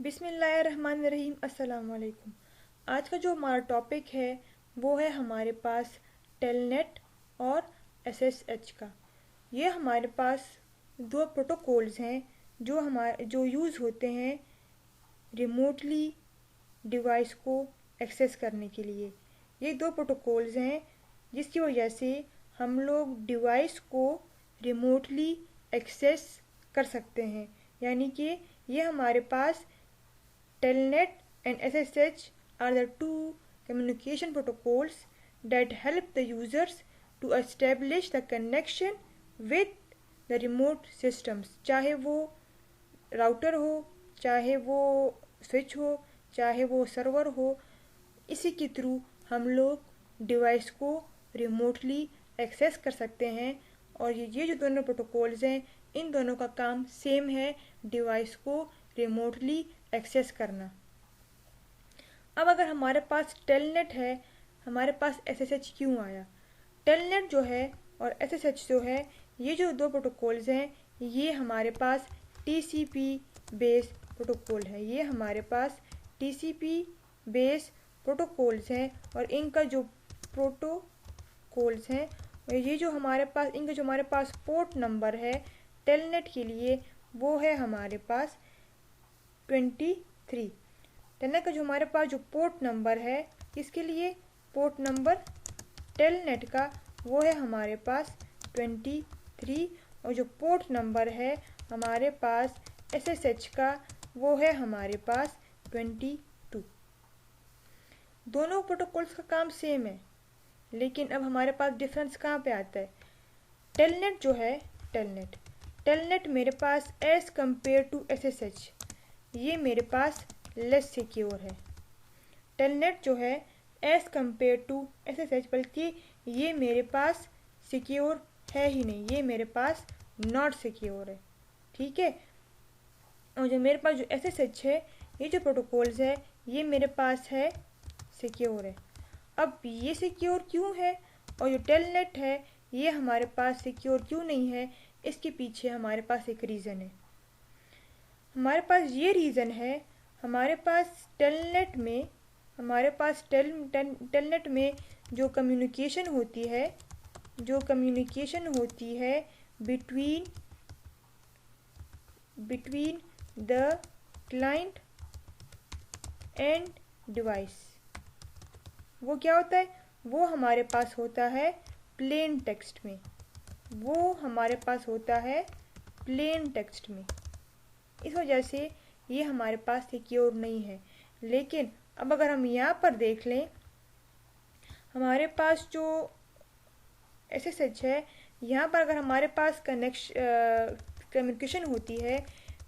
बिस्मिल्लाहिर्रहमानिर्रहीम। अस्सलाम वालेकुम। आज का जो हमारा टॉपिक है वो है हमारे पास टेलनेट और एसएसएच का। ये हमारे पास दो प्रोटोकॉल्स हैं जो यूज़ होते हैं रिमोटली डिवाइस को एक्सेस करने के लिए। ये दो प्रोटोकॉल्स हैं जिसकी वजह से हम लोग डिवाइस को रिमोटली एक्सेस कर सकते हैं। यानी कि ये हमारे पास Telnet and SSH are the two communication protocols that help the users to establish the connection with the remote systems, चाहे वो राउटर हो, चाहे वो स्विच हो, चाहे वो सर्वर हो। इसी के थ्रू हम लोग डिवाइस को रिमोटली एक्सेस कर सकते हैं। और ये जो दोनों प्रोटोकॉल्स हैं, इन दोनों का काम सेम है, डिवाइस को रिमोटली एक्सेस करना। अब अगर हमारे पास टेलनेट है, हमारे पास एसएसएच क्यों आया? टेलनेट जो है और एसएसएच जो है, ये जो दो प्रोटोकॉल्स हैं, ये हमारे पास टीसीपी बेस प्रोटोकॉल है। ये हमारे पास टीसीपी बेस प्रोटोकॉल्स हैं और इनका जो प्रोटोकॉल्स हैं, ये जो हमारे पास इनका जो हमारे पास पोर्ट नंबर है टेलनेट के लिए, वो है हमारे पास 23। टेलनेट का जो हमारे पास जो पोर्ट नंबर है, इसके लिए पोर्ट नंबर टेलनेट का वो है हमारे पास 23। और जो पोर्ट नंबर है हमारे पास एसएसएच का, वो है हमारे पास 22। दोनों प्रोटोकॉल्स का काम सेम है, लेकिन अब हमारे पास डिफरेंस कहाँ पे आता है? टेलनेट जो है, टेलनेट मेरे पास एज कंपेयर टू एसएसएच, ये मेरे पास लेस सिक्योर है। टेलनेट जो है एज कंपेयर टू एसएसएच, बल्कि ये मेरे पास सिक्योर है ही नहीं, ये मेरे पास नॉट सिक्योर है। ठीक है। और जो मेरे पास जो एसएसएच है, ये जो प्रोटोकॉल्स है, ये मेरे पास है सिक्योर है। अब ये सिक्योर क्यों है और जो टेलनेट है ये हमारे पास सिक्योर क्यों नहीं है? इसके पीछे हमारे पास एक रीज़न है। हमारे पास ये रीज़न है, हमारे पास टेलनेट में जो कम्युनिकेशन होती है between the client and device, वो क्या होता है? वो हमारे पास होता है प्लेन टेक्स्ट में। इस वजह से ये हमारे पास सिक्योर नहीं है। लेकिन अब अगर हम यहाँ पर देख लें, हमारे पास जो एसएसएच है, यहाँ पर अगर हमारे पास कम्युनिकेशन होती है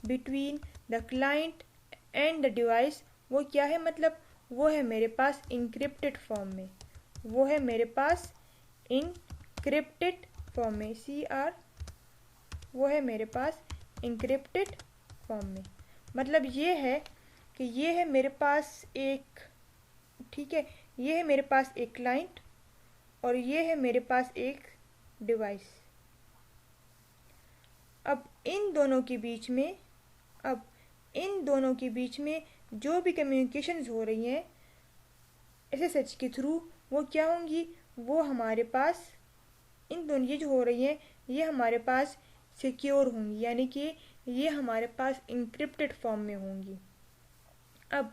between the client and the device, वो क्या है? मतलब वो है मेरे पास इंक्रिप्टेड फॉर्म में, वो है मेरे पास इंक्रिप्टेड फॉर्म में। मतलब ये है कि ये है मेरे पास एक, ठीक है, ये है मेरे पास एक क्लाइंट और ये है मेरे पास एक डिवाइस। अब इन दोनों के बीच में जो भी कम्युनिकेशंस हो रही हैं एसएसएच के थ्रू, वो क्या होंगी? वो हमारे पास इन दोनों ये जो हो रही हैं, ये हमारे पास सिक्योर होंगी, यानी कि ये हमारे पास इंक्रिप्टेड फॉर्म में होंगी। अब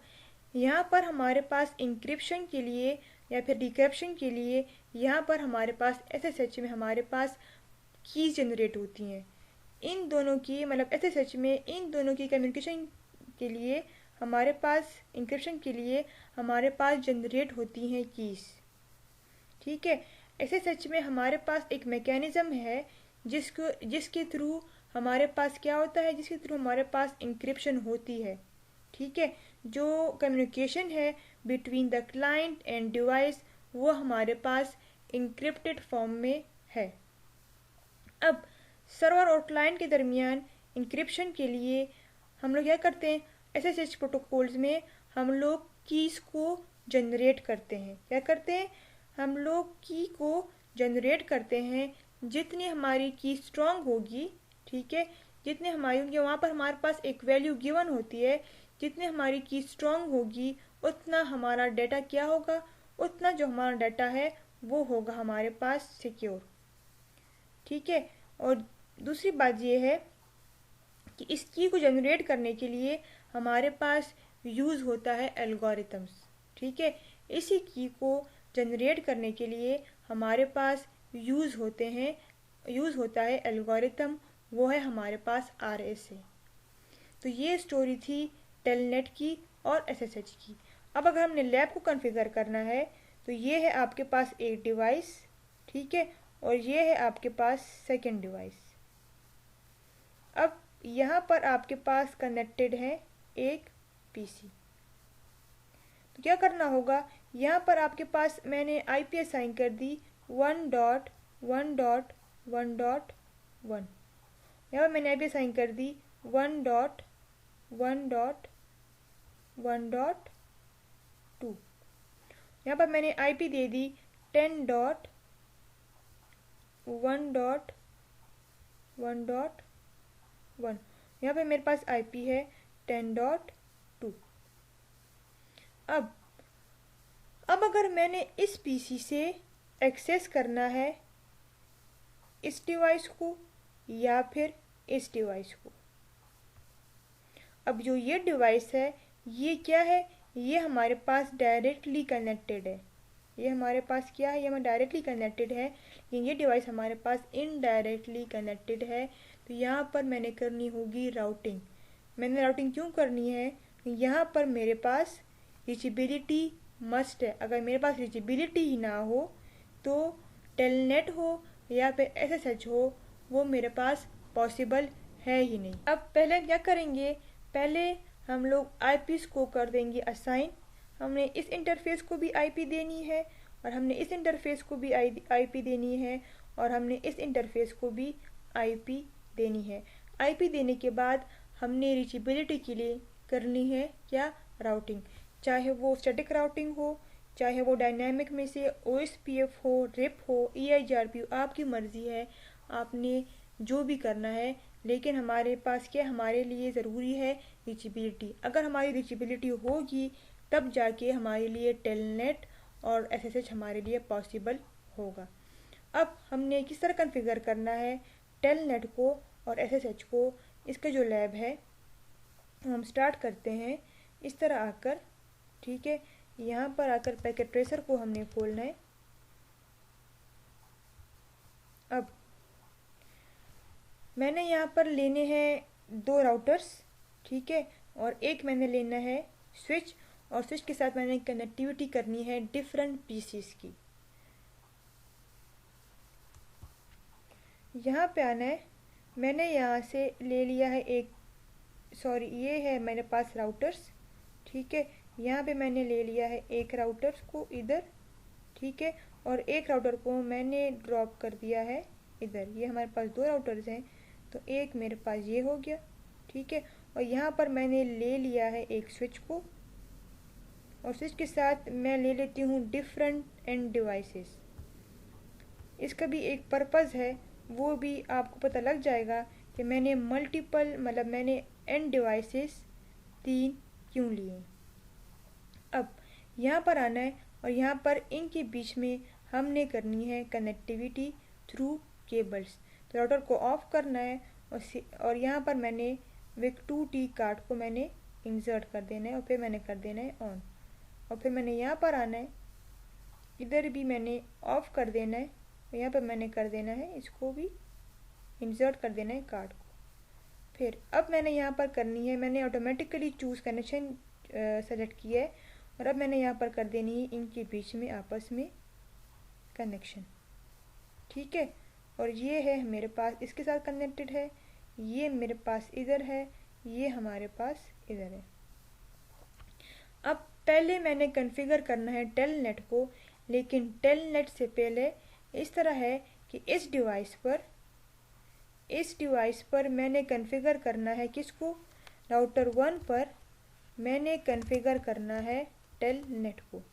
यहाँ पर हमारे पास इंक्रिप्शन के लिए या फिर डिक्रिप्शन के लिए, यहाँ पर हमारे पास एसएसएच में हमारे पास कीज जनरेट होती हैं। इन दोनों की मतलब एसएसएच में इन दोनों की कम्युनिकेशन के लिए हमारे पास इंक्रिप्शन के लिए हमारे पास जनरेट होती हैं कीज। ठीक है। एसएसएच में हमारे पास एक मैकेनिज्म है जिसके थ्रू हमारे पास क्या होता है? जिसके थ्रू हमारे पास इंक्रिप्शन होती है। ठीक है। जो कम्युनिकेशन है between the client and device, वो हमारे पास इंक्रिप्टेड फॉर्म में है। अब सर्वर और क्लाइंट के दरमियान इंक्रिप्शन के लिए हम लोग क्या करते हैं? एसएसएच प्रोटोकॉल्स में हम लोग कीज को जनरेट करते हैं। क्या करते हैं? हम लोग की को जनरेट करते हैं। जितनी हमारी की स्ट्रांग होगी, ठीक है, जितने हमारी होंगी वहाँ पर हमारे पास एक वैल्यू गिवन होती है, जितने हमारी की स्ट्रॉन्ग होगी उतना हमारा डाटा क्या होगा, उतना जो हमारा डाटा है वो होगा हमारे पास सिक्योर। ठीक है। और दूसरी बात ये है कि इस की को जनरेट करने के लिए हमारे पास यूज़ होता है एल्गोरिथम्स। ठीक है। इसी की को जनरेट करने के लिए हमारे पास यूज़ होता है एल्गोरिथम, वो है हमारे पास RSA। तो ये स्टोरी थी टेलनेट की और SSH की। अब अगर हमने लैब को कॉन्फ़िगर करना है तो ये है आपके पास एक डिवाइस, ठीक है, और ये है आपके पास सेकंड डिवाइस। अब यहाँ पर आपके पास कनेक्टेड है एक पीसी। तो क्या करना होगा, यहाँ पर आपके पास मैंने IP असाइन कर दी 1.1.1.1। यहाँ पर मैंने IP असाइन कर दी 1.1.1.2। यहाँ पर मैंने IP दे दी 10.1.1.1। यहाँ पे मेरे पास IP है 10.2। अब अगर मैंने इस पीसी से एक्सेस करना है इस डिवाइस को या फिर इस डिवाइस को, अब जो ये डिवाइस है ये क्या है, ये हमारे पास डायरेक्टली कनेक्टेड है। ये हमारे पास क्या है, ये हमारा डायरेक्टली कनेक्टेड है, लेकिन ये डिवाइस हमारे पास इनडायरेक्टली कनेक्टेड है। तो यहाँ पर मैंने करनी होगी राउटिंग। मैंने राउटिंग क्यों करनी है, यहाँ पर मेरे पास रीचेबिलिटी मस्ट है। अगर मेरे पास रीचेबिलिटी ही ना हो तो टेलनेट हो या फिर SSH हो वो मेरे पास पॉसिबल है ही नहीं। अब पहले क्या करेंगे, पहले हम लोग IPs को कर देंगे असाइन। हमने इस इंटरफेस को भी IP देनी है और हमने इस इंटरफेस को भी IP देनी है और हमने इस इंटरफेस को भी IP देनी है। IP देने के बाद हमने रीचेबिलिटी के लिए करनी है क्या, राउटिंग। चाहे वो स्टैटिक राउटिंग हो, चाहे वो डायनामिक में से OSPF हो, RIP हो, EIGRP हो, आपकी मर्ज़ी है, आपने जो भी करना है। लेकिन हमारे पास क्या, हमारे लिए ज़रूरी है रीचेबिलिटी। अगर हमारी रीचेबिलिटी होगी तब जाके हमारे लिए टेलनेट और SSH हमारे लिए पॉसिबल होगा। अब हमने किस तरह कॉन्फ़िगर करना है टेलनेट को और SSH को, इसका जो लैब है हम स्टार्ट करते हैं इस तरह आकर। ठीक है, यहाँ पर आकर पैकेट ट्रेसर को हमने खोलना है। अब मैंने यहाँ पर लेने हैं 2 राउटर्स, ठीक है, और एक मैंने लेना है स्विच, और स्विच के साथ मैंने कनेक्टिविटी करनी है डिफरेंट पीसीस की। यहाँ पे आना है, मैंने यहाँ से ले लिया है ये है मेरे पास राउटर्स। ठीक है, यहाँ पे मैंने ले लिया है एक राउटर्स को इधर, ठीक है, और एक राउटर को मैंने ड्रॉप कर दिया है इधर। ये हमारे पास 2 राउटर्स हैं, तो एक मेरे पास ये हो गया, ठीक है, और यहाँ पर मैंने ले लिया है एक स्विच को, और स्विच के साथ मैं ले लेती हूँ डिफरेंट एंड डिवाइसेस। इसका भी एक पर्पज़ है, वो भी आपको पता लग जाएगा कि मैंने मैंने एंड डिवाइसेस 3 क्यों लिए। अब यहाँ पर आना है और यहाँ पर इनके बीच में हमने करनी है कनेक्टिविटी थ्रू केबल्स। तो राउटर को ऑफ करना है और यहाँ पर मैंने WIC2T कार्ड को मैंने इंसर्ट कर देना है और फिर मैंने कर देना है ऑन, और फिर मैंने यहाँ पर आना है, इधर भी मैंने ऑफ कर देना है और यहाँ पर मैंने कर देना है इसको भी इंसर्ट कर देना है कार्ड को। फिर अब मैंने यहाँ पर करनी है, मैंने ऑटोमेटिकली चूज़ कनेक्शन सेलेक्ट किया है और अब मैंने यहाँ पर कर देनी है इनके बीच में आपस में कनेक्शन। ठीक है, और ये है मेरे पास इसके साथ कनेक्टेड है, ये मेरे पास इधर है, ये हमारे पास इधर है। अब पहले मैंने कॉन्फ़िगर करना है टेलनेट को, लेकिन टेलनेट से पहले इस तरह है कि इस डिवाइस पर मैंने कॉन्फ़िगर करना है किसको, राउटर 1 पर मैंने कॉन्फ़िगर करना है टेलनेट को।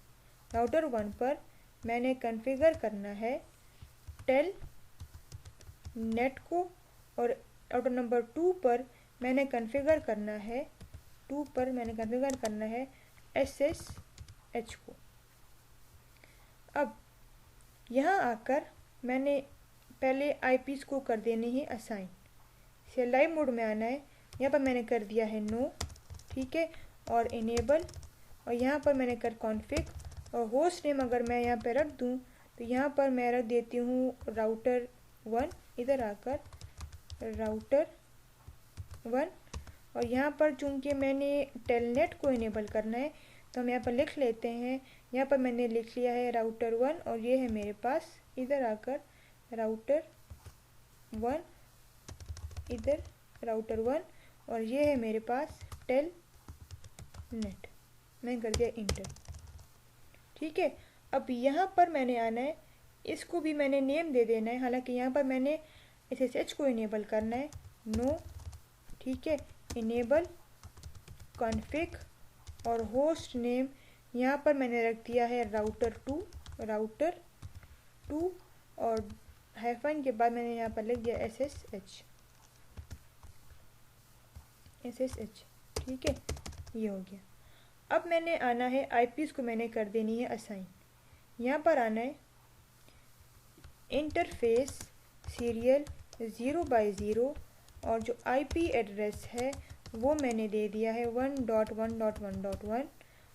राउटर 1 पर मैंने कॉन्फ़िगर करना है टेलनेट को, और राउटर नंबर 2 पर मैंने कॉन्फ़िगर करना है SSH को। अब यहाँ आकर मैंने पहले IPs को कर देनी है असाइन। इसे लाइव मोड में आना है। यहाँ पर मैंने कर दिया है नो, ठीक है, और इनेबल, और यहाँ पर मैंने कर कॉन्फ़िग, और होस्ट नेम अगर मैं यहाँ पे रख दूँ तो यहाँ पर मैं रख देती हूँ राउटर 1, इधर आकर राउटर 1, और यहाँ पर चूँकि मैंने टेलनेट को इनेबल करना है तो हम यहाँ पर लिख लेते हैं। यहाँ पर मैंने लिख लिया है राउटर 1, और ये है मेरे पास, इधर आकर राउटर 1, इधर राउटर 1, और ये है मेरे पास टेलनेट। मैंने कर दिया इंटर, ठीक है। अब यहाँ पर मैंने आना है, इसको भी मैंने नेम दे देना है, हालांकि यहाँ पर मैंने SSH को इनेबल करना है, नो, ठीक है, इनेबल कॉन्फ़िग, और होस्ट नेम यहाँ पर मैंने रख दिया है राउटर 2, और हाइफन के बाद मैंने यहाँ पर लिख दिया SSH, ठीक है, ये हो गया। अब मैंने आना है IPs को मैंने कर देनी है असाइन। यहाँ पर आना है इंटरफेस सीरियल 0x0, और जो IP एड्रेस है वो मैंने दे दिया है 1.1.1.1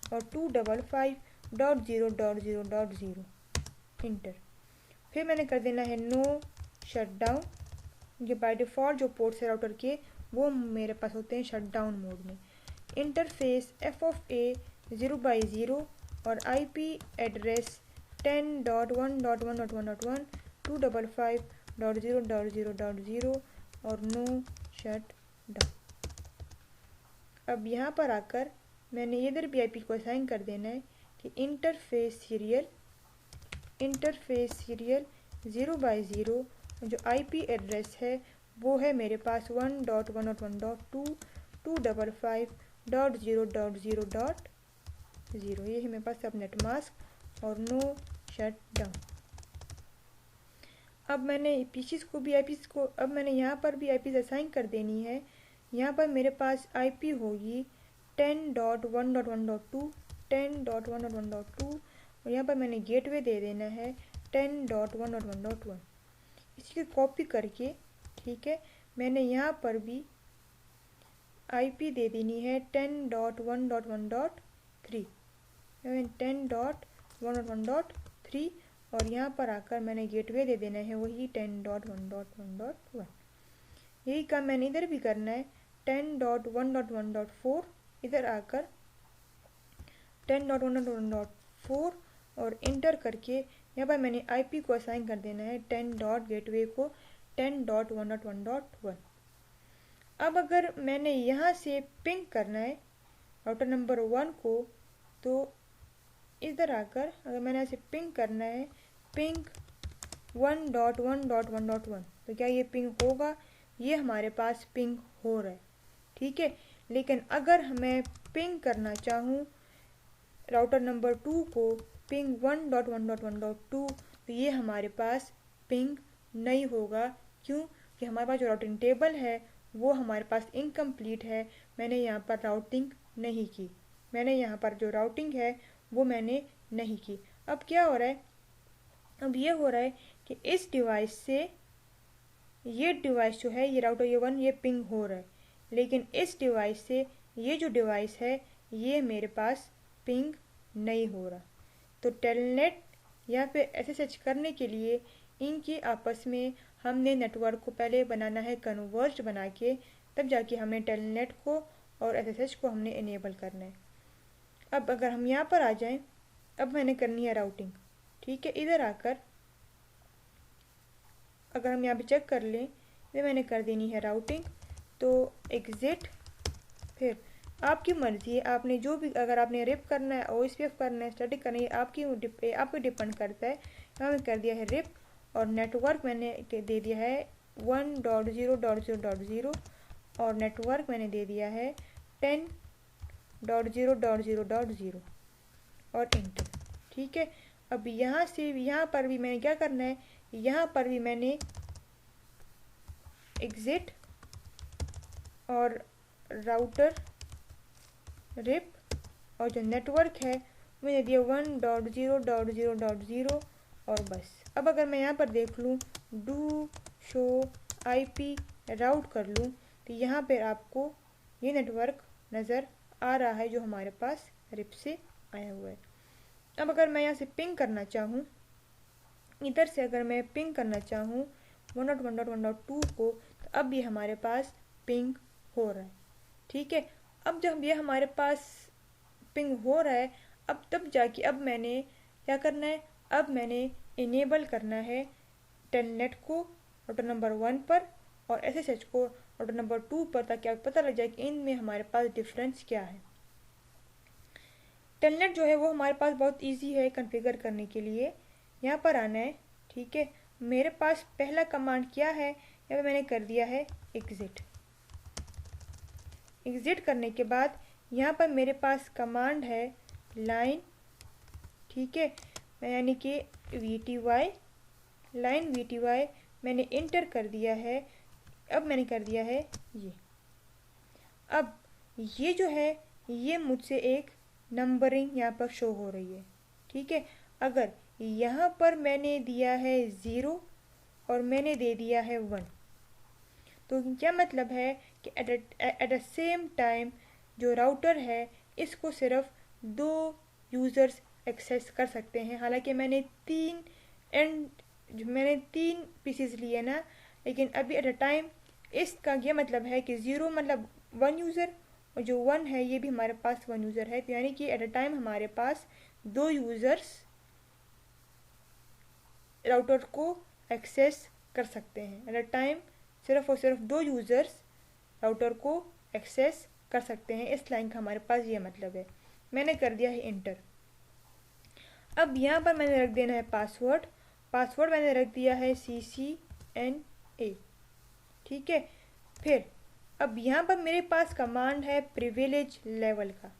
और 255.0.0.0, इंटर। फिर मैंने कर देना है नो शटडाउन। ये बाय डिफ़ॉल्ट जो पोर्ट्स है राउटर के वो मेरे पास होते हैं शटडाउन मोड में। इंटरफेस FA 0x0 और IP एड्रेस 10.1.1.1.1 255.0.0.0 और नो शट डाउन। अब यहाँ पर आकर मैंने इधर भी IP को असाइन कर देना है कि इंटरफेस सीरियल 0x0 जो IP एड्रेस है वो है मेरे पास 1.1.1.2 255.0.0.0, ये है मेरे पास सबनेट मास्क और नो शट डाउन। अब मैंने पीसीस को भी IPs को, अब मैंने यहाँ पर भी IPs असाइन कर देनी है। यहाँ पर मेरे पास IP होगी 10.1.1.2 और यहाँ पर मैंने गेटवे दे देना है 10.1.1.1। इसकी कॉपी करके, ठीक है, मैंने यहाँ पर भी IP दे देनी है 10.1.1.3 10.1.1.3 और यहाँ पर आकर मैंने गेटवे दे देना है वही 10.1.1.1। यही काम मैंने इधर भी करना है 10.1.1.4, इधर आकर 10.1.1.4 और इंटर करके यहाँ पर मैंने IP को असाइन कर देना है 10.गेटवे को 10.1.1.1। अब अगर मैंने यहाँ से पिंग करना है राउटर नंबर 1 को, तो इधर आकर अगर मैंने ऐसे पिंग करना है पिंग 1.1.1.1, तो क्या ये पिंग होगा? ये हमारे पास पिंग हो रहा है, ठीक है। लेकिन अगर मैं पिंग करना चाहूँ राउटर नंबर 2 को पिंग 1.1.1.2, तो ये हमारे पास पिंग नहीं होगा। क्यों? कि हमारे पास जो राउटिंग टेबल है वो हमारे पास इनकम्प्लीट है। मैंने यहाँ पर राउटिंग नहीं की, मैंने यहाँ पर जो राउटिंग है वो मैंने नहीं की। अब क्या हो रहा है? अब ये हो रहा है कि इस डिवाइस से ये डिवाइस जो है, ये राउटर ये 1 ये पिंग हो रहा है, लेकिन इस डिवाइस से ये जो डिवाइस है ये मेरे पास पिंग नहीं हो रहा। तो टेलनेट या फिर SSH करने के लिए इनके आपस में हमने नेटवर्क को पहले बनाना है कन्वर्ज्ड बना के, तब जाके हमने टेलनेट को और SSH को हमने इनेबल करना है। अब अगर हम यहाँ पर आ जाएं, अब मैंने करनी है राउटिंग, ठीक है। इधर आकर अगर हम यहाँ पे चेक कर लें तो मैंने कर देनी है राउटिंग, तो एग्जिट, फिर आपकी मर्ज़ी है, आपने जो भी, अगर आपने रिप करना है OSPF करना है स्टैटिक करना है आपको डिपेंड करता है। यहाँ मैंने कर दिया है रिप और नेटवर्क मैंने दे दिया है 1.0.0.0 और नेटवर्क मैंने दे दिया है 10.0.0.0 और इंटर, ठीक है। अब यहाँ से यहाँ पर भी मैंने क्या करना है, यहाँ पर भी मैंने एग्जिट और राउटर रिप, और जो नेटवर्क है मैंने दिया 1.0.0.0 और बस। अब अगर मैं यहाँ पर देख लूँ डू शो IP राउट कर लूँ तो यहाँ पर आपको ये नेटवर्क नज़र आ रहा है जो हमारे पास रिप से आया हुआ है। अब अगर मैं यहाँ से पिंग करना चाहूँ, इधर से अगर मैं पिंग करना चाहूँ 1.1.1.2 को, तो अब ये हमारे पास पिंग हो रहा है। ठीक है, अब जब ये हमारे पास पिंग हो रहा है, अब तब जाके अब मैंने क्या करना है, अब मैंने इनेबल करना है टेलनेट को राउटर नंबर 1 पर और SSH को राउटर नंबर 2 पर, ताकि आपको पता लग जाए कि इनमें हमारे पास डिफरेंस क्या है। टेलनेट जो है वो हमारे पास बहुत इजी है कॉन्फ़िगर करने के लिए। यहाँ पर आना है। ठीक है, मेरे पास पहला कमांड क्या है, यहाँ पे मैंने कर दिया है एग्जिट। एग्जिट करने के बाद यहाँ पर मेरे पास कमांड है लाइन। ठीक है, मैं यानी कि VTY, लाइन VTY मैंने इंटर कर दिया है। अब मैंने कर दिया है ये। अब ये जो है ये मुझसे एक नंबरिंग यहाँ पर शो हो रही है। ठीक है, अगर यहाँ पर मैंने दिया है 0 और मैंने दे दिया है 1, तो क्या मतलब है कि एट द सेम टाइम जो राउटर है इसको सिर्फ 2 यूज़र्स एक्सेस कर सकते हैं। हालांकि मैंने 3 पीसीज लिए ना, लेकिन अभी एट अ टाइम इसका ये मतलब है कि 0 मतलब 1 यूज़र और जो 1 है ये भी हमारे पास 1 यूज़र है। तो यानी कि एट अ टाइम हमारे पास 2 यूज़र्स राउटर को एक्सेस कर सकते हैं। एट अ टाइम सिर्फ और सिर्फ 2 यूज़र्स राउटर को एक्सेस कर सकते हैं। इस लाइन का हमारे पास ये मतलब है। मैंने कर दिया है इंटर। अब यहाँ पर मैंने रख देना है पासवर्ड। पासवर्ड मैंने रख दिया है CCNA। ठीक है, फिर अब यहाँ पर मेरे पास कमांड है प्रिविलेज लेवल का।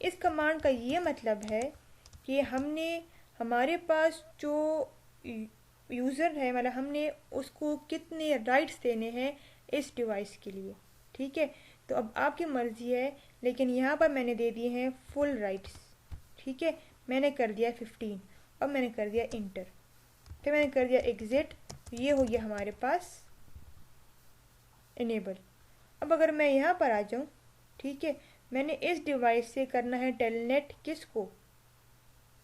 इस कमांड का ये मतलब है कि हमारे पास जो यूज़र है मतलब हमने उसको कितने राइट्स देने हैं इस डिवाइस के लिए। ठीक है, तो अब आपकी मर्ज़ी है, लेकिन यहाँ पर मैंने दे दिए हैं फुल राइट्स। ठीक है, मैंने कर दिया 15। अब मैंने कर दिया इंटर, फिर मैंने कर दिया एग्जिट। ये हो गया हमारे पास इनेबल। अब अगर मैं यहाँ पर आ जाऊँ, ठीक है, मैंने इस डिवाइस से करना है टेलनेट किसको,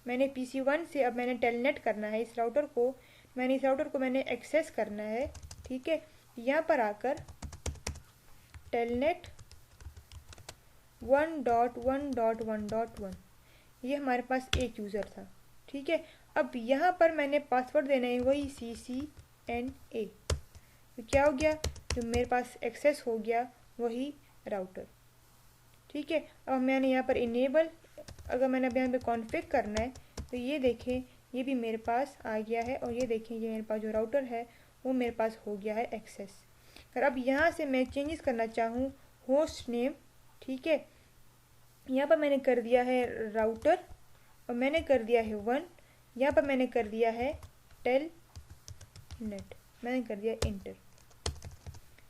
मैंने PC1 से अब मैंने टेलनेट करना है इस राउटर को। मैंने इस राउटर को मैंने एक्सेस करना है। ठीक है, यहाँ पर आकर टेलनेट 1.1.1.1 ये हमारे पास एक यूज़र था। ठीक है, अब यहाँ पर मैंने पासवर्ड देना है वही CCNA। तो क्या हो गया, जो मेरे पास एक्सेस हो गया वही राउटर। ठीक है, अब मैंने यहाँ पर इनेबल, अगर मैंने अब यहाँ पे कॉन्फ़िग करना है तो ये देखें ये भी मेरे पास आ गया है, और ये देखें ये मेरे पास जो राउटर है वो मेरे पास हो गया है एक्सेस। अगर अब यहाँ से मैं चेंजेस करना चाहूँ होस्ट नेम, ठीक है, यहाँ पर मैंने कर दिया है राउटर और मैंने कर दिया है 1। यहाँ पर मैंने कर दिया है टेलनेट, मैंने कर दिया इंटर।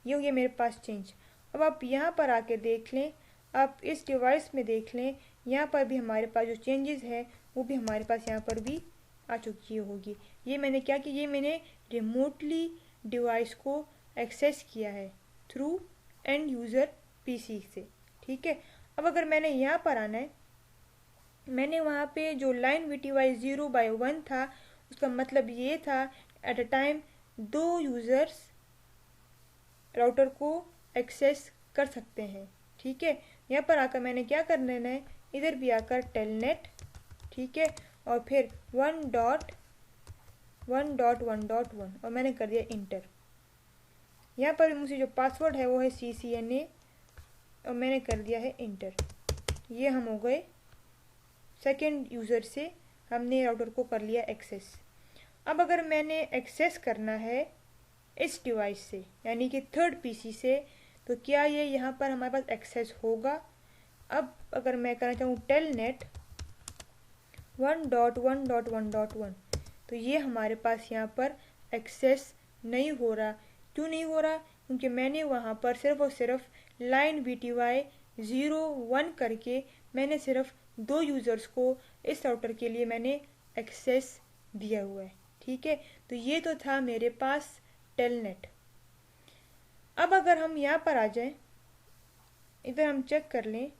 ये हो गया मेरे पास चेंज। अब आप यहाँ पर आके देख लें, आप इस डिवाइस में देख लें, यहाँ पर भी हमारे पास जो चेंजेस है वो भी हमारे पास यहाँ पर भी आ चुकी होगी। ये मैंने क्या किया, ये मैंने रिमोटली डिवाइस को एक्सेस किया है थ्रू एंड यूज़र PC से। ठीक है, अब अगर मैंने यहाँ पर आना है, मैंने वहाँ पे जो लाइन VTY 0/1 था उसका मतलब ये था at a time 2 users router को एक्सेस कर सकते हैं। ठीक है, यहाँ पर आकर मैंने क्या कर लेना है, इधर भी आकर टेलनेट, ठीक है, और फिर 1.1.1.1 और मैंने कर दिया इंटर। यहाँ पर मुझे जो पासवर्ड है वो है CCNA और मैंने कर दिया है इंटर। ये हम हो गए सेकेंड यूज़र से, हमने राउटर को कर लिया एक्सेस। अब अगर मैंने एक्सेस करना है इस डिवाइस से यानी कि थर्ड PC से, तो क्या ये यहाँ पर हमारे पास एक्सेस होगा। अब अगर मैं करना चाहूँ टेलनेट 1.1.1.1 तो ये हमारे पास यहाँ पर एक्सेस नहीं हो रहा। क्यों नहीं हो रहा, क्योंकि मैंने वहाँ पर सिर्फ और सिर्फ लाइन BTY 01 करके मैंने सिर्फ 2 यूज़र्स को इस राउटर के लिए मैंने एक्सेस दिया हुआ है। ठीक है, तो ये तो था मेरे पास टेलनेट। अब अगर हम यहाँ पर आ जाएं, इधर हम चेक कर लें।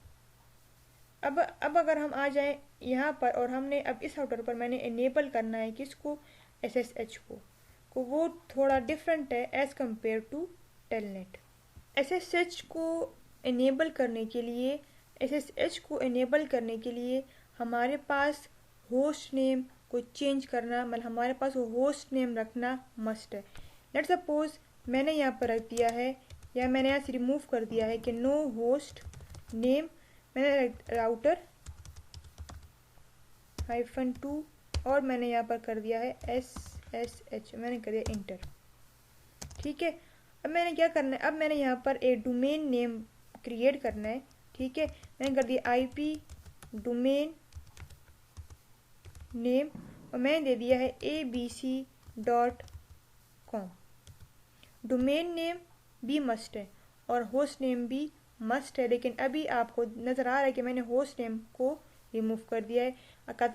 अब अगर हम आ जाएं यहाँ पर और हमने अब इस राउटर पर मैंने इनेबल करना है किसको, SSH को वो थोड़ा डिफरेंट है as compare to Telnet. SSH को इनेबल करने के लिए SSH को इनेबल करने के लिए हमारे पास होस्ट नेम को चेंज करना, मतलब हमारे पास वो होस्ट नेम रखना मस्ट है। लेट सपोज मैंने यहाँ पर रख दिया है या मैंने यहाँ से रिमूव कर दिया है कि नो होस्ट नेम, मैंने राउटर -2 और मैंने यहाँ पर कर दिया है SSH, मैंने कर दिया इंटर। ठीक है, अब मैंने क्या करना है, अब मैंने यहाँ पर एक डोमेन नेम क्रिएट करना है। ठीक है, मैंने कर दिया IP डोमेन नेम और मैंने दे दिया है abc.com। डोमेन नेम भी मस्ट है और होस्ट नेम भी मस्ट है, लेकिन अभी आपको नज़र आ रहा है कि मैंने होस्ट नेम को रिमूव कर दिया है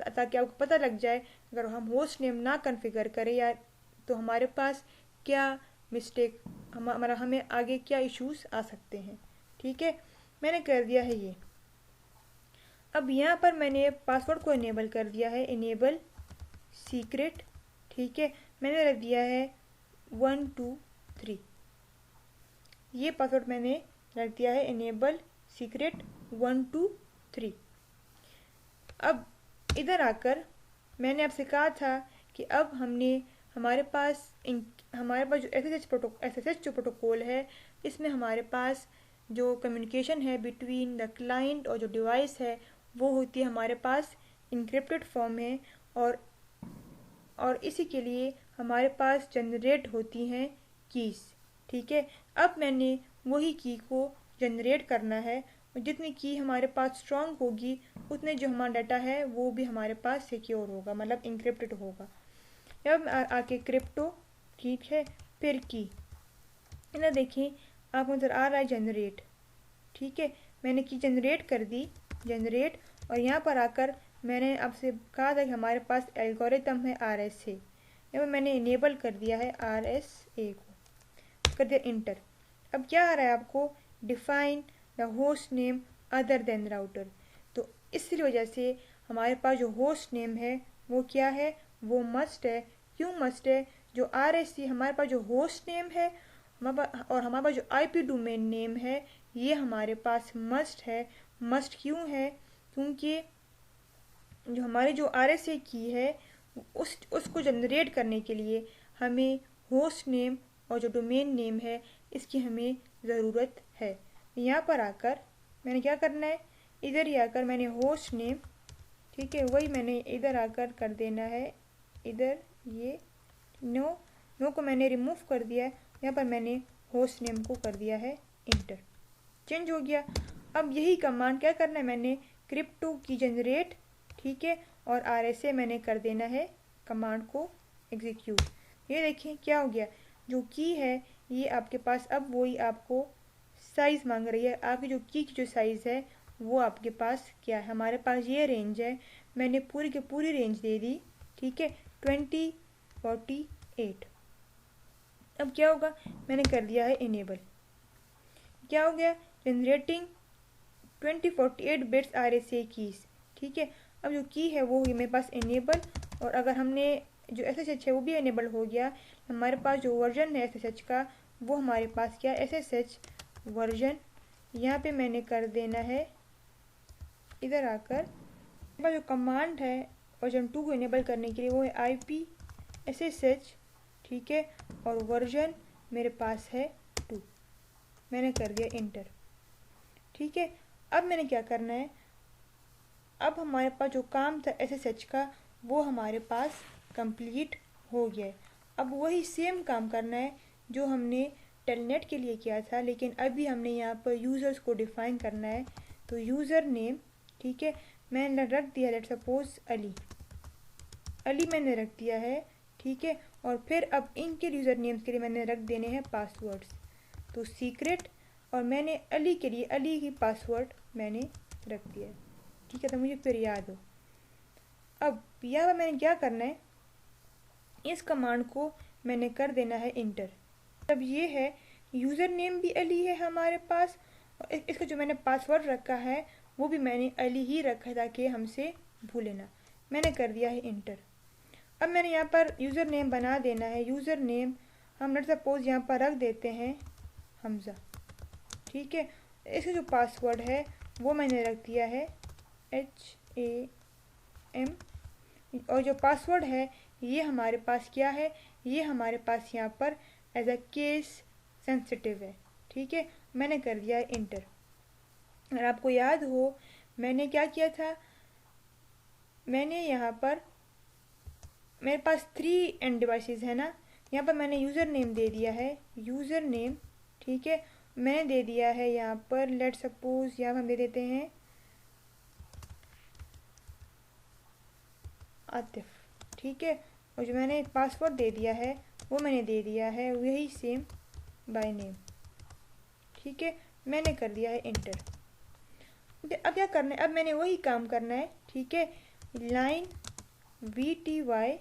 ताकि आपको पता लग जाए अगर हम होस्ट नेम ना कॉन्फ़िगर करें या तो हमारे पास क्या मिस्टेक, हमें आगे क्या इश्यूज आ सकते हैं। ठीक है, मैंने कर दिया है ये। अब यहाँ पर मैंने पासवर्ड को इनेबल कर दिया है, इनेबल सीक्रेट। ठीक है, मैंने रख दिया है 123, ये पासवर्ड मैंने रख दिया है इनेबल सीक्रेट 123। अब इधर आकर मैंने आपसे कहा था कि अब हमारे पास जो SSH जो प्रोटोकॉल है, इसमें हमारे पास जो कम्युनिकेशन है बिटवीन द क्लाइंट और जो डिवाइस है वो होती है हमारे पास इनक्रिप्टेड फॉर्म में, और इसी के लिए हमारे पास जनरेट होती हैं कीज़। ठीक है, अब मैंने वही की को जनरेट करना है और जितनी की हमारे पास स्ट्रॉन्ग होगी उतने जो हमारा डाटा है वो भी हमारे पास सिक्योर होगा, मतलब इंक्रिप्टेड होगा। अब आके क्रिप्टो, ठीक है, फिर की ना देखिए आपको नज़र आ रहा है जनरेट। ठीक है, मैंने की जनरेट कर दी, जनरेट, और यहाँ पर आकर मैंने आपसे कहा था कि हमारे पास एल्गोरिथम है RSA, यहाँ मैंने इनेबल कर दिया है RSA को, कर दिया इंटर। अब क्या आ रहा है आपको, define the host name other than router. तो इस वजह से हमारे पास जो होस्ट नेम है वो क्या है, वो मस्ट है। क्यों मस्ट है, जो RSA हमारे पास जो होस्ट नेम है और हमारे पास जो IP डोमेन नेम है ये हमारे पास मस्ट है। मस्ट क्यों है, क्योंकि जो हमारी जो RSA की है उसको जनरेट करने के लिए हमें होस्ट नेम और जो डोमेन नेम है इसकी हमें ज़रूरत है। यहाँ पर आकर मैंने क्या करना है, इधर ही आकर मैंने होस्ट नेम, ठीक है, वही मैंने इधर आकर कर देना है, इधर ये नो को मैंने रिमूव कर दिया है, यहाँ पर मैंने होस्ट नेम को कर दिया है इंटर, चेंज हो गया। अब यही कमांड क्या करना है, मैंने क्रिप्टो की जनरेट, ठीक है, और RSA मैंने कर देना है कमांड को एग्जीक्यूट। ये देखिए क्या हो गया, जो की है ये आपके पास अब वही आपको साइज़ मांग रही है। आपकी जो की जो साइज़ है वो आपके पास क्या है, हमारे पास ये रेंज है, मैंने पूरी की पूरी रेंज दे दी, ठीक है, 2048। अब क्या होगा, मैंने कर दिया है इनेबल, क्या हो गया, जनरेटिंग 2048 बिट्स RSA कीज़, ठीक है। अब जो की है वो मेरे पास इनेबल, और अगर हमने जो SSH है वो भी इनेबल हो गया, हमारे पास जो वर्जन है SSH का वो हमारे पास क्या SSH वर्जन, यहाँ पे मैंने कर देना है, इधर आकर जो कमांड है वर्जन 2 को इनेबल करने के लिए वो है IP SSH, ठीक है, और वर्जन मेरे पास है 2, मैंने कर दिया इंटर, ठीक है। अब मैंने क्या करना है, अब हमारे पास जो काम था SSH का वो हमारे पास कंप्लीट हो गया है। अब वही सेम काम करना है जो हमने टेलनेट के लिए किया था, लेकिन अभी हमने यहाँ पर यूज़र्स को डिफ़ाइन करना है। तो यूज़र नेम, ठीक है, मैंने रख दिया लेट सपोज अली मैंने रख दिया है, ठीक है, और फिर अब इनके यूज़र नेम्स के लिए मैंने रख देने हैं पासवर्ड्स। तो सीक्रेट, और मैंने अली के लिए अली की पासवर्ड मैंने रख दिया है, ठीक है, तो मुझे फिर याद हो। अब यहाँ पर मैंने क्या करना है, इस कमांड को मैंने कर देना है इंटर। अब ये है यूज़र नेम भी अली है हमारे पास, और इसका जो मैंने पासवर्ड रखा है वो भी मैंने अली ही रखा है ताकि हमसे भूले ना। मैंने कर दिया है इंटर। अब मैंने यहाँ पर यूज़र नेम बना देना है। यूज़र नेम हम लेट्स सपोज यहाँ पर रख देते हैं हमज़ा, ठीक है। इसका जो पासवर्ड है वो मैंने रख दिया है HAM, और जो पासवर्ड है ये हमारे पास क्या है, ये हमारे पास यहाँ पर एज अ केस सेंसिटिव है, ठीक है। मैंने कर दिया है इंटर। अगर आपको याद हो मैंने क्या किया था, मैंने यहाँ पर मेरे पास 3 एंड डिवाइसेस है ना, यहाँ पर मैंने यूज़र नेम दे दिया है, यूज़र नेम, ठीक है। मैंने दे दिया है यहाँ पर लेट सपोज यहाँ हम दे देते हैं आतिफ, ठीक है। और जो मैंने पासवर्ड दे दिया है वो मैंने दे दिया है वही सेम बाय नेम, ठीक है। मैंने कर दिया है इंटर। अब क्या करना है, अब मैंने वही काम करना है, ठीक है। लाइन VTY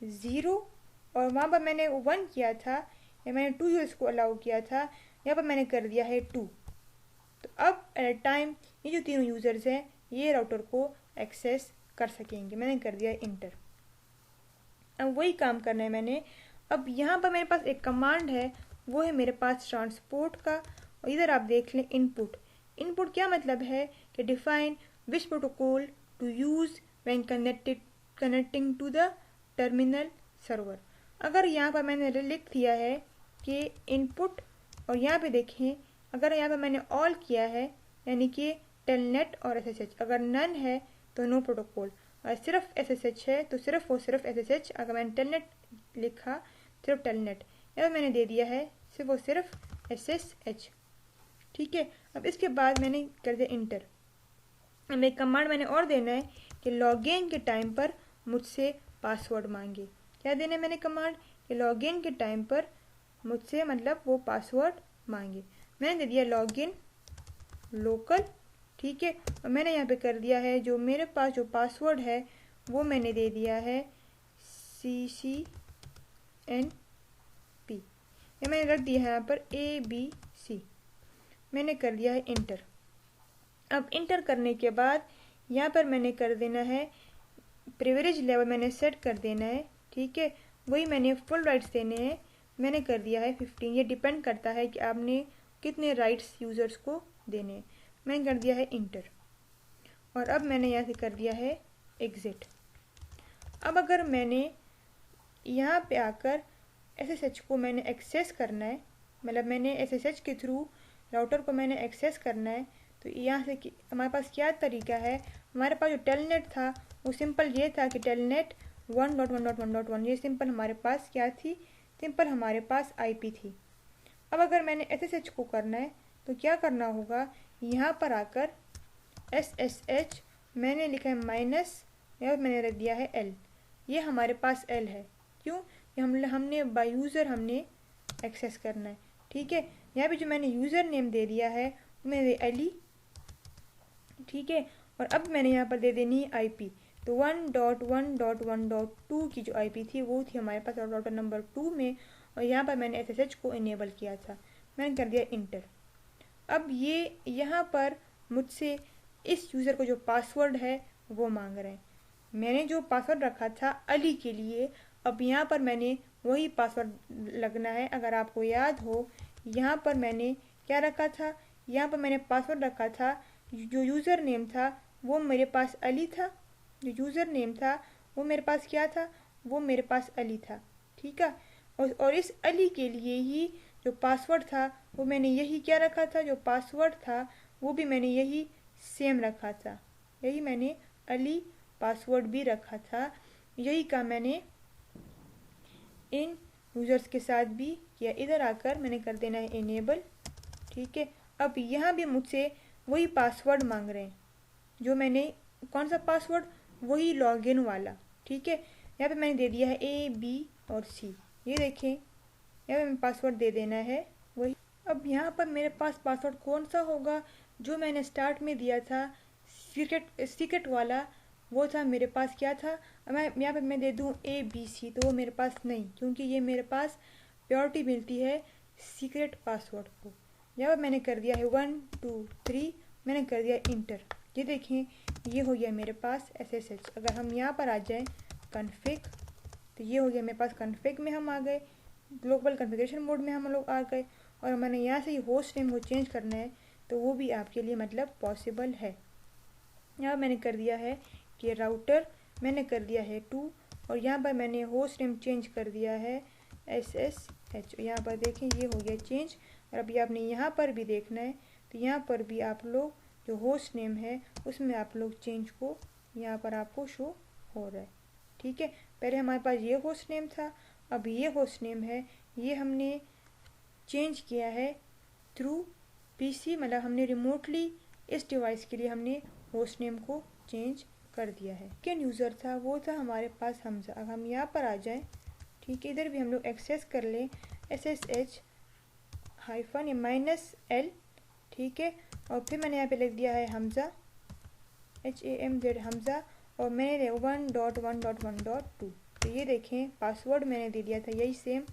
0, और वहाँ पर मैंने 1 किया था या मैंने 2 यूज़र्स को अलाउ किया था, यहाँ पर मैंने कर दिया है 2। तो अब एट टाइम ये जो तीनों यूज़र्स हैं ये राउटर को एक्सेस कर सकेंगे। मैंने कर दिया इंटर। अब वही काम करना है मैंने। अब यहाँ पर मेरे पास एक कमांड है, वो है मेरे पास ट्रांसपोर्ट का, और इधर आप देख लें इनपुट। इनपुट क्या मतलब है कि define which protocol to use when connecting to the terminal server. अगर यहाँ पर मैंने लिख दिया है कि इनपुट, और यहाँ पे देखें अगर यहाँ पर मैंने ऑल किया है यानी कि टेलनेट और SSH, अगर नन है तो नो प्रोटोकॉल, और सिर्फ SSH है तो सिर्फ वो सिर्फ SSH, अगर मैंने टेलनेट लिखा सिर्फ टेलनेट, या मैंने दे दिया है सिर्फ वो सिर्फ SSH, ठीक है। अब इसके बाद मैंने कर दिया इंटर। अब एक कमांड मैंने और देना है कि लॉगिन के टाइम पर मुझसे पासवर्ड मांगे। क्या देना है मैंने कमांड कि लॉगिन के टाइम पर मुझसे मतलब वो पासवर्ड मांगे। मैंने दे दिया लॉगिन लोकल, ठीक है। और मैंने यहाँ पे कर दिया है जो मेरे पास जो पासवर्ड है वो मैंने दे दिया है CCNP, या मैंने रख दिया है यहाँ पर ABC। मैंने कर दिया है इंटर। अब इंटर करने के बाद यहाँ पर मैंने कर देना है प्रिविलेज लेवल मैंने सेट कर देना है, ठीक है। वही मैंने फुल राइट्स देने हैं, मैंने कर दिया है 15। ये डिपेंड करता है कि आपने कितने राइट्स यूज़र्स को देने हैं। मैंने कर दिया है इंटर, और अब मैंने यहाँ से कर दिया है एग्ज़िट। अब अगर मैंने यहाँ पे आकर SSH को मैंने एक्सेस करना है, मतलब मैंने SSH के थ्रू राउटर को मैंने एक्सेस करना है, तो यहाँ से हमारे पास क्या तरीका है। हमारे पास जो टेलनेट था वो सिंपल ये था कि टेलनेट 1.1.1.1, ये सिंपल हमारे पास क्या थी, सिंपल हमारे पास IP थी। अब अगर मैंने SSH को करना है तो क्या करना होगा, यहाँ पर आकर SSH मैंने लिखा है माइनस, या मैंने रख दिया है L, ये हमारे पास L है, क्यों, हमने बाय यूज़र हमने एक्सेस करना है, ठीक है। यहाँ पे जो मैंने यूज़र नेम दे दिया है मैंने अली, ठीक है। और अब मैंने यहाँ पर दे देनी है IP, तो 1.1.1.2 की जो IP थी वो थी हमारे पास राउटर नंबर 2 में, और यहाँ पर मैंने SSH को इनेबल किया था। मैंने कर दिया इंटर। अब ये यहाँ पर मुझसे इस यूज़र को जो पासवर्ड है वो मांग रहे हैं। मैंने जो पासवर्ड रखा था अली के लिए, अब यहाँ पर मैंने वही पासवर्ड लगना है। अगर आपको याद हो यहाँ पर मैंने क्या रखा था, यहाँ पर मैंने पासवर्ड रखा था, जो यूज़र नेम था वो मेरे पास अली था, जो यूज़र नेम था वो मेरे पास क्या था, वो मेरे पास अली था, ठीक है। और इस अली के लिए ही जो पासवर्ड था वो मैंने यही क्या रखा था, जो पासवर्ड था वो भी मैंने यही सेम रखा था, यही मैंने अली पासवर्ड भी रखा था। यही काम मैंने इन यूज़र्स के साथ भी किया। इधर आकर मैंने कर देना है इनेबल, ठीक है। अब यहाँ भी मुझसे वही पासवर्ड मांग रहे हैं, जो मैंने कौन सा पासवर्ड, वही लॉगिन वाला, ठीक है। यहाँ पे मैंने दे दिया है A B और C, ये देखें, यहाँ पे मैं पासवर्ड दे देना है वही। अब यहाँ पर मेरे पास पासवर्ड कौन सा होगा, जो मैंने स्टार्ट में दिया था सीक्रेट वाला, वो था मेरे पास क्या था। अब मैं यहाँ पे मैं दे दूँ ABC, तो वो मेरे पास नहीं, क्योंकि ये मेरे पास प्योरिटी मिलती है सीक्रेट पासवर्ड को। यहाँ पर मैंने कर दिया है 1 2 3, मैंने कर दिया इंटर। ये देखें, ये हो गया मेरे पास SSH। अगर हम यहाँ पर आ जाएं कॉन्फ़िग, तो ये हो गया मेरे पास कॉन्फ़िग में हम आ गए, ग्लोबल कॉन्फ़िगरेशन मोड में हम लोग आ गए। और मैंने यहाँ से होस्ट नेम को चेंज करना है, तो वो भी आपके लिए मतलब पॉसिबल है। यहाँ मैंने कर दिया है कि राउटर मैंने कर दिया है 2, और यहाँ पर मैंने होस्ट नेम चेंज कर दिया है SSH। यहाँ पर देखें, ये हो गया चेंज। और अभी आपने यहाँ पर भी देखना है, तो यहाँ पर भी आप लोग जो होस्ट नेम है उसमें आप लोग चेंज को यहाँ पर आपको शो हो रहा है। ठीक है, पहले हमारे पास ये होस्ट नेम था, अब ये होस्ट नेम है, ये हमने चेंज किया है थ्रू PC, मतलब हमने रिमोटली इस डिवाइस के लिए हमने होस्ट नेम को चेंज कर दिया है। सेकेंड यूज़र था, वो था हमारे पास हमजा। अब हम यहाँ पर आ जाएं, ठीक है, इधर भी हम लोग एक्सेस कर लें SSH -L, ठीक है, और फिर मैंने यहाँ पे लिख दिया है हमजा HAMZ हमजा, और मैंने 1.1.1.2। तो ये देखें, पासवर्ड मैंने दे दिया था यही सेम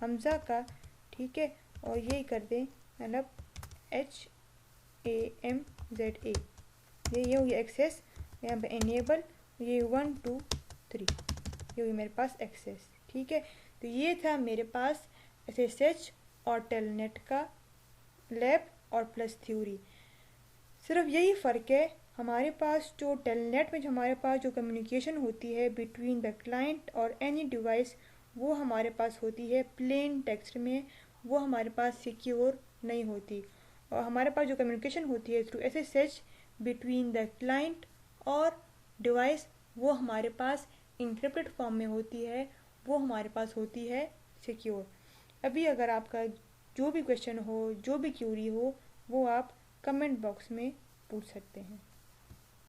हमजा का, ठीक है, और यही कर दें मतलब HAMZA। ये हो गया एक्सेस, यहाँ पे इनेबल, ये 1 2 3, ये हुई मेरे पास एक्सेस। ठीक है, तो ये था मेरे पास SSH और टेलनेट का लैब और प्लस थ्योरी। सिर्फ यही फ़र्क है, हमारे पास जो टेलनेट में जो हमारे पास जो कम्युनिकेशन होती है बिटवीन द क्लाइंट और एनी डिवाइस, वो हमारे पास होती है प्लेन टेक्स्ट में, वो हमारे पास सिक्योर नहीं होती। और हमारे पास जो कम्युनिकेशन होती है through SSH between the client और डिवाइस, वो हमारे पास इंक्रिप्टेड फॉर्म में होती है, वो हमारे पास होती है सिक्योर। अभी अगर आपका जो भी क्वेश्चन हो, जो भी क्यूरी हो, वो आप कमेंट बॉक्स में पूछ सकते हैं।